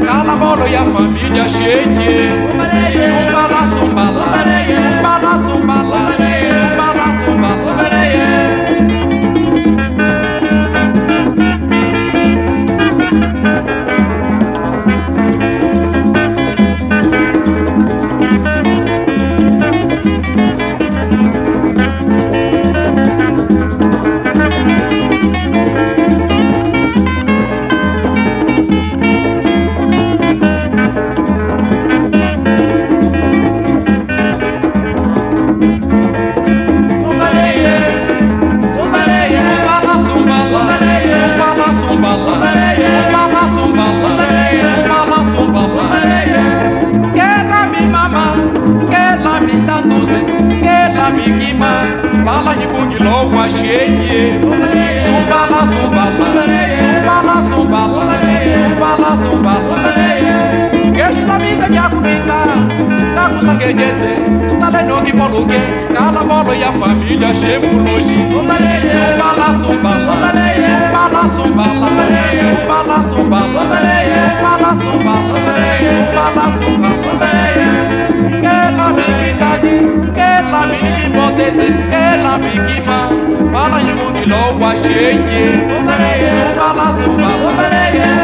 Carnaval e a família cheia. Zumbala, zumbala, zumbala, zumbala, zumbala, zumbala. Bala de bug logo achei. Zumbala, zumbala, zumbala, zumbala, zumbala, zumbala. Queixo da vida de argumentar, já custa que dizer. Tá lendo que poluque, cada bola e a família chegam longe. Zumbala, zumbala, zumbala, zumbala, zumbala, zumbala, zumbala, zumbala, zumbala. Ela me quitade, ela me chibotete, ela me queima. Fala de mundo logo achei. Zumbala, zumbala, zumbala.